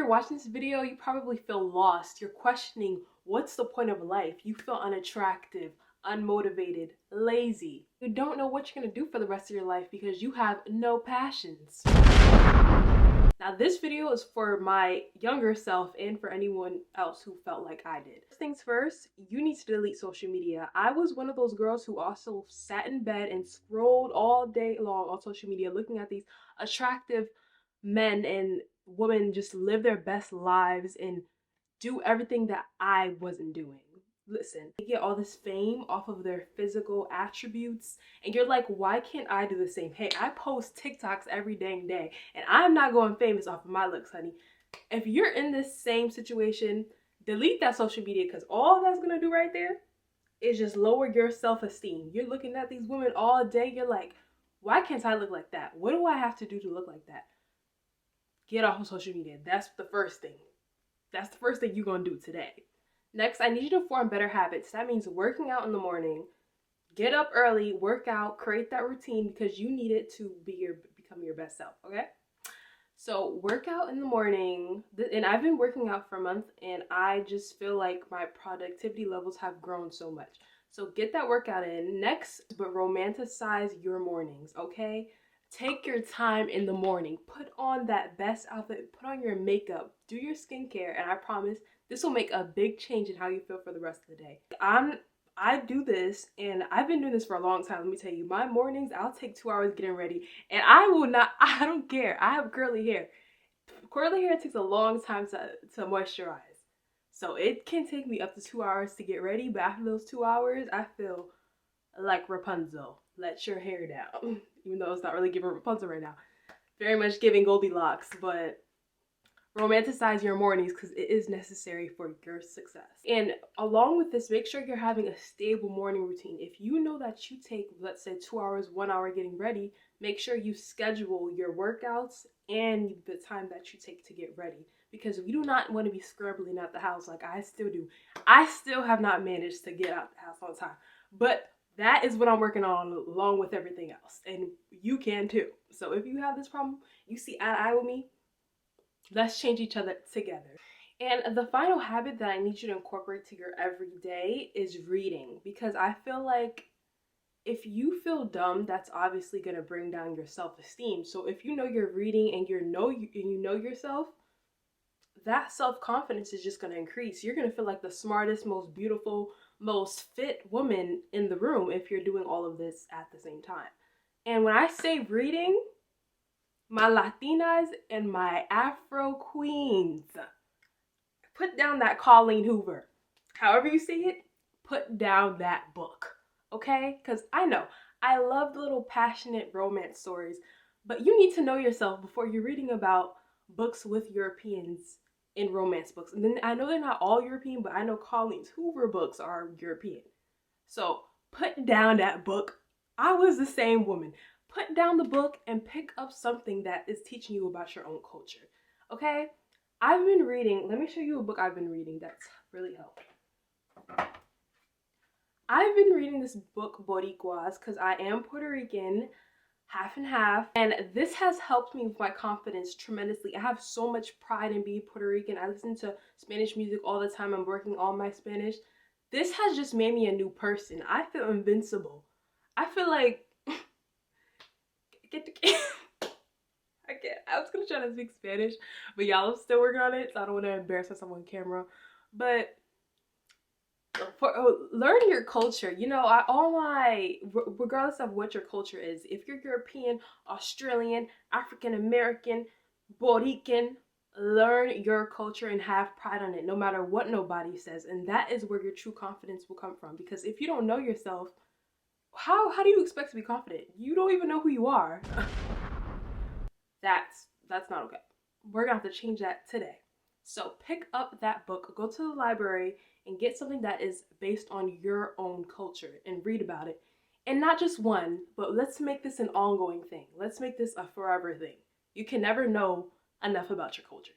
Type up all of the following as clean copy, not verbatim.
you're watching this video, you probably feel lost. You're questioning, what's the point of life? You feel unattractive, unmotivated, lazy. You don't know what you're gonna do for the rest of your life because you have no passions. Now this video is for my younger self and for anyone else who felt like I did. First things first, you need to delete social media. I was one of those girls who also sat in bed and scrolled all day long on social media looking at these attractive men and women just live their best lives and do everything that I wasn't doing. Listen, they get all this fame off of their physical attributes, and you're like, why can't I do the same? Hey, I post TikToks every dang day, and I'm not going famous off of my looks, honey. If you're in this same situation, delete that social media, because all that's gonna do right there is just lower your self-esteem. You're looking at these women all day, you're like, why can't I look like that? What do I have to do to look like that? Get off of social media. That's the first thing. That's the first thing you're gonna do today. Next, I need you to form better habits. That means working out in the morning. Get up early, work out, create that routine because you need it to become your best self, okay? So work out in the morning, and I've been working out for a month and I just feel like my productivity levels have grown so much. So get that workout in. Next, but romanticize your mornings, okay? Take your time in the morning. Put on that best outfit, put on your makeup, do your skincare, and I promise this will make a big change in how you feel for the rest of the day. I do this, and I've been doing this for a long time. Let me tell you, my mornings, I'll take 2 hours getting ready, and I don't care. I have curly hair. Curly hair takes a long time to moisturize. So it can take me up to 2 hours to get ready, but after those 2 hours, I feel like Rapunzel. Let your hair down. Even though it's not really giving Rapunzel right now. Very much giving Goldilocks, but romanticize your mornings because it is necessary for your success. And along with this, make sure you're having a stable morning routine. If you know that you take, let's say 2 hours, 1 hour getting ready, make sure you schedule your workouts and the time that you take to get ready, because we do not want to be scrambling out the house like I still do. I still have not managed to get out the house on time, but that is what I'm working on along with everything else, and you can too. So if you have this problem, you see eye to eye with me, let's change each other together. And the final habit that I need you to incorporate to your everyday is reading, because I feel like if you feel dumb, that's obviously going to bring down your self-esteem. So if you know you're reading and you know yourself, that self-confidence is just going to increase. You're going to feel like the smartest, most beautiful, most fit woman in the room if you're doing all of this at the same time. And when I say reading, my Latinas and my Afro queens, put down that Colleen Hoover. However you see it, put down that book, okay? Because I know, I love the little passionate romance stories, but you need to know yourself before you're reading about books with Europeans in romance books. And then I know they're not all European, but I know Colleen Hoover books are European. So put down that book. I was the same woman. Put down the book and pick up something that is teaching you about your own culture, okay? I've been reading, let me show you a book I've been reading that's really helped. I've been reading this book, Boricuas, because I am Puerto Rican, half and half, and this has helped me with my confidence tremendously. I have so much pride in being Puerto Rican. I listen to Spanish music all the time. I'm working on my Spanish. This has just made me a new person. I feel invincible. I feel like I can't. I was gonna try to speak Spanish, but y'all are still working on it, so I don't want to embarrass myself on camera. But learn your culture. You know, regardless of what your culture is, if you're European, Australian, African American, Borican, learn your culture and have pride on it, no matter what nobody says. And that is where your true confidence will come from. Because if you don't know yourself, how do you expect to be confident? You don't even know who you are. That's not okay. We're gonna have to change that today. So pick up that book, go to the library and get something that is based on your own culture and read about it. And not just one, but let's make this an ongoing thing. Let's make this a forever thing. You can never know enough about your culture.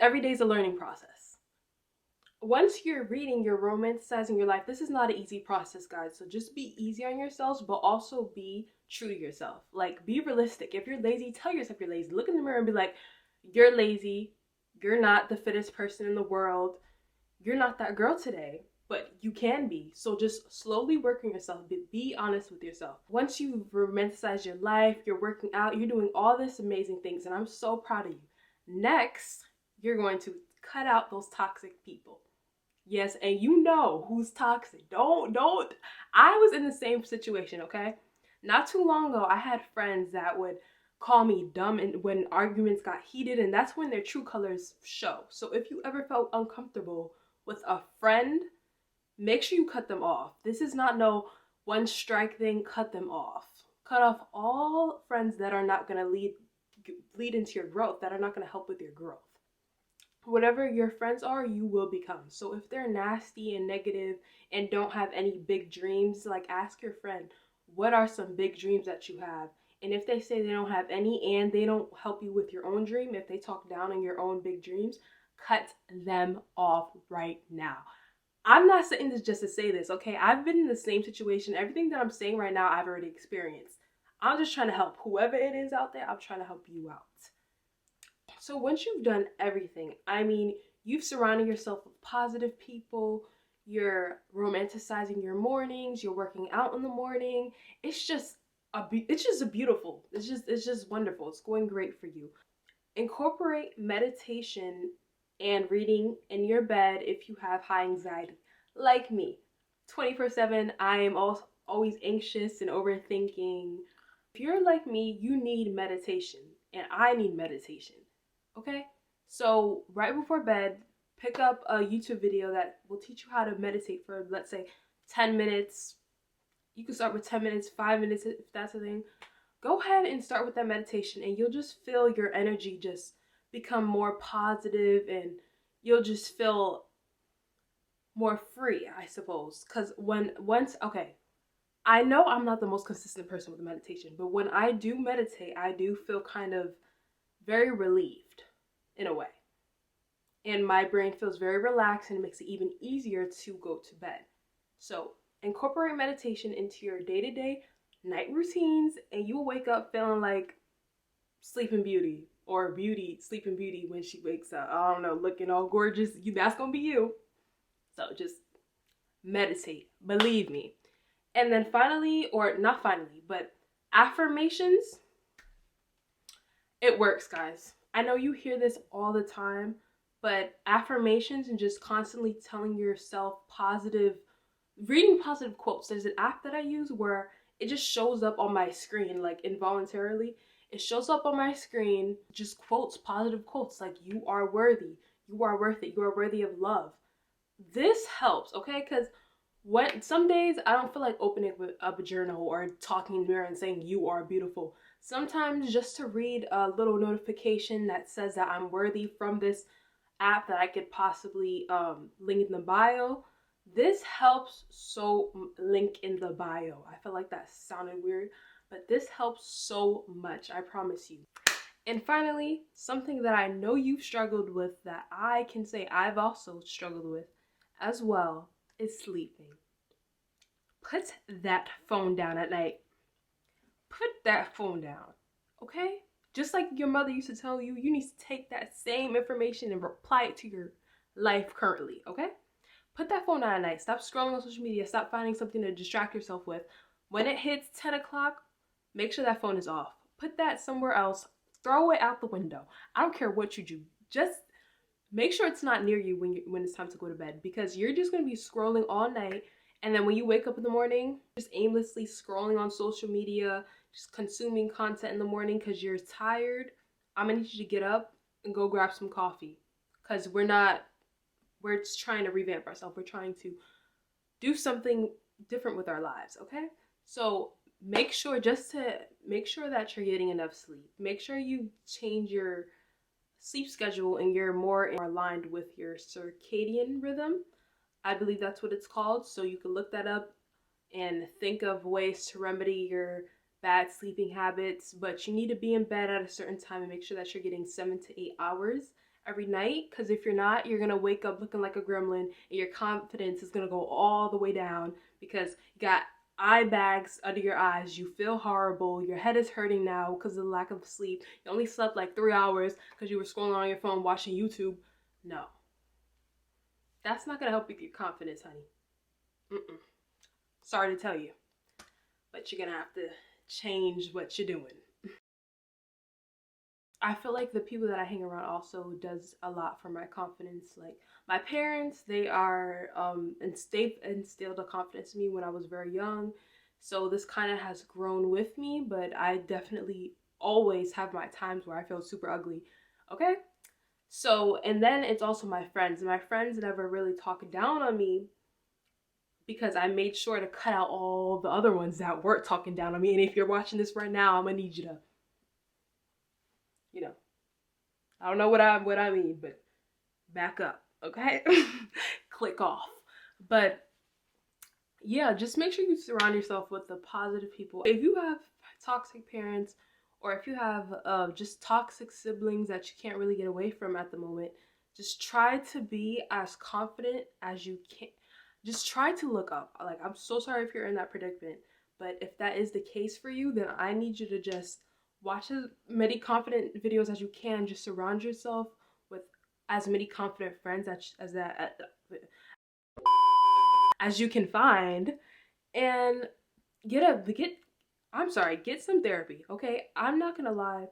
Every day is a learning process. Once you're reading, you're romanticizing your life. This is not an easy process, guys. So just be easy on yourselves, but also be true to yourself. Like, be realistic. If you're lazy, tell yourself you're lazy. Look in the mirror and be like, you're lazy. You're not the fittest person in the world. You're not that girl today, but you can be. So just slowly work on yourself. Be honest with yourself. Once you've romanticized your life, you're working out, you're doing all this amazing things, and I'm so proud of you. Next, you're going to cut out those toxic people. Yes, and you know who's toxic. Don't. I was in the same situation, okay? Not too long ago, I had friends that would call me dumb and when arguments got heated, and that's when their true colors show. So if you ever felt uncomfortable with a friend, make sure you cut them off. This is not no one strike thing. Cut them off. Cut off all friends that are not going to lead into your growth, that are not going to help with your growth. Whatever your friends are, you will become. So if they're nasty and negative and don't have any big dreams, like ask your friend, what are some big dreams that you have? And if they say they don't have any and they don't help you with your own dream, if they talk down on your own big dreams, cut them off right now. I'm not saying this just to say this, okay? I've been in the same situation. Everything that I'm saying right now, I've already experienced. I'm just trying to help whoever it is out there. I'm trying to help you out. So once you've done everything, I mean, you've surrounded yourself with positive people, you're romanticizing your mornings, you're working out in the morning. It's just beautiful. It's just wonderful. It's going great for you. Incorporate meditation and reading in your bed if you have high anxiety, like me. 24/7, I am always anxious and overthinking. If you're like me, you need meditation, and I need meditation. Okay? So right before bed, pick up a YouTube video that will teach you how to meditate for, let's say, 10 minutes. You can start with 10 minutes, 5 minutes, if that's a thing. Go ahead and start with that meditation, and you'll just feel your energy just become more positive, and you'll just feel more free, I suppose. Because I know I'm not the most consistent person with meditation, but when I do meditate, I do feel kind of very relieved in a way. And my brain feels very relaxed, and it makes it even easier to go to bed. So incorporate meditation into your day-to-day night routines, and you will wake up feeling like Sleeping Beauty, or Sleeping Beauty when she wakes up. I don't know, looking all gorgeous. That's gonna be you. So just meditate, believe me. And then finally, or not finally, but affirmations. It works, guys. I know you hear this all the time, but affirmations and just constantly telling yourself reading positive quotes. There's an app that I use where it just shows up on my screen, like involuntarily. It shows up on my screen, just quotes, positive quotes, like you are worthy, you are worth it, you are worthy of love. This helps, okay? Because some days I don't feel like opening up a journal or talking in the mirror and saying you are beautiful. Sometimes just to read a little notification that says that I'm worthy from this app that I could possibly link in the bio. This helps. So link in the bio. I feel like that sounded weird, but this helps so much, I promise you. And finally, something that I know you've struggled with, that I can say I've also struggled with as well, is sleeping. Put that phone down at night. Put that phone down, okay? Just like your mother used to tell you, you need to take that same information and apply it to your life currently, okay? Put that phone down at night. Stop scrolling on social media. Stop finding something to distract yourself with. When it hits 10 o'clock, make sure that phone is off. Put that somewhere else. Throw it out the window. I don't care what you do. Just make sure it's not near you when it's time to go to bed, because you're just going to be scrolling all night. And then when you wake up in the morning, just aimlessly scrolling on social media, just consuming content in the morning because you're tired. I'm going to need you to get up and go grab some coffee, because we're just trying to revamp ourselves. We're trying to do something different with our lives, okay? So make sure that you're getting enough sleep. Make sure you change your sleep schedule and you're more aligned with your circadian rhythm. I believe that's what it's called. So you can look that up and think of ways to remedy your bad sleeping habits. But you need to be in bed at a certain time and make sure that you're getting 7 to 8 hours every night. Because if you're not, you're going to wake up looking like a gremlin and your confidence is going to go all the way down because you got eye bags under your eyes, you feel horrible, your head is hurting now because of the lack of sleep, you only slept like 3 hours because you were scrolling on your phone watching YouTube. No. That's not going to help with your confidence, honey. Mm-mm. Sorry to tell you, but you're going to have to change what you're doing. I feel like the people that I hang around also does a lot for my confidence. Like my parents, they are they've instilled a confidence in me when I was very young. So this kind of has grown with me, but I definitely always have my times where I feel super ugly. Okay? So, and then it's also my friends. My friends never really talk down on me because I made sure to cut out all the other ones that weren't talking down on me. And if you're watching this right now, I'm gonna need you to, you know, I don't know what I mean, but back up, okay? Click off. But yeah, just make sure you surround yourself with the positive people. If you have toxic parents, or if you have just toxic siblings that you can't really get away from at the moment, just try to be as confident as you can. Just try to look up. Like, I'm so sorry if you're in that predicament, but if that is the case for you, then I need you to just watch as many confident videos as you can. Just surround yourself with as many confident friends as you can find, and get some therapy. Okay, I'm not gonna lie,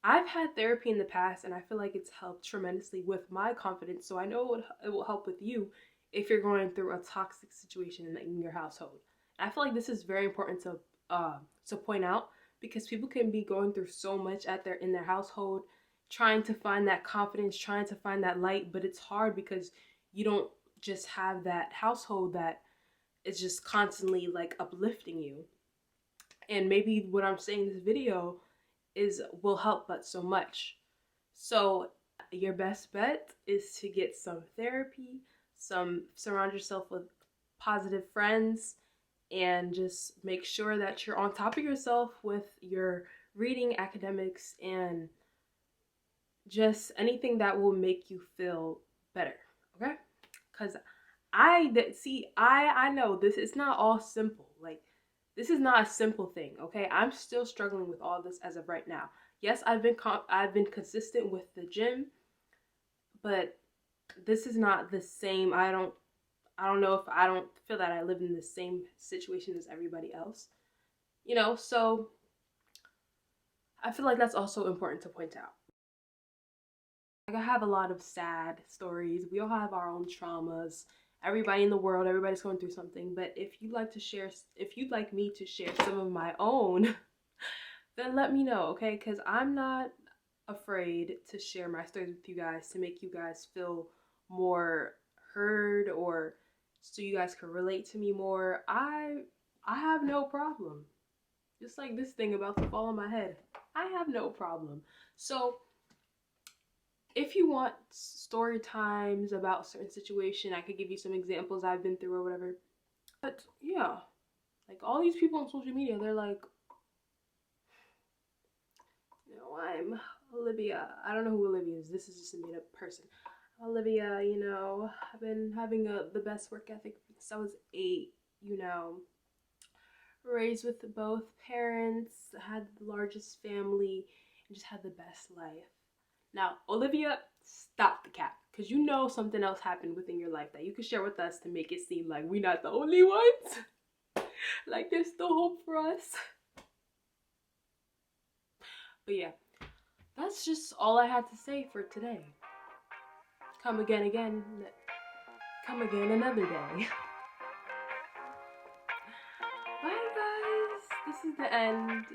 I've had therapy in the past and I feel like it's helped tremendously with my confidence, so I know it will help with you if you're going through a toxic situation in your household. I feel like this is very important to point out, because people can be going through so much in their household, trying to find that confidence, trying to find that light, but it's hard because you don't just have that household that is just constantly like uplifting you. And maybe what I'm saying in this video will help but so much. So your best bet is to get some therapy, surround yourself with positive friends, and just make sure that you're on top of yourself with your reading, academics, and just anything that will make you feel better. Okay? Because I know this is not all simple. Like, this is not a simple thing, okay? I'm still struggling with all this as of right now. Yes, I've been consistent with the gym, but this is not the same. I don't know if I don't feel that I live in the same situation as everybody else. So I feel like that's also important to point out. Like, I have a lot of sad stories. We all have our own traumas. Everybody in the world, everybody's going through something. But if you'd like me to share some of my own, then let me know, okay? Because I'm not afraid to share my stories with you guys to make you guys feel more heard, or so you guys can relate to me more. I have no problem. Just like this thing about to fall on my head. I have no problem. So if you want story times about a certain situation, I could give you some examples I've been through or whatever. But yeah, like all these people on social media, they're like, I'm Olivia. I don't know who Olivia is. This is just a made up person. Olivia, I've been having the best work ethic since I was 8, raised with both parents, had the largest family, and just had the best life. Now, Olivia, stop the cap, because something else happened within your life that you could share with us to make it seem like we're not the only ones. Like, there's still hope for us. But yeah, that's just all I had to say for today. Come again another day. Bye guys, this is the end.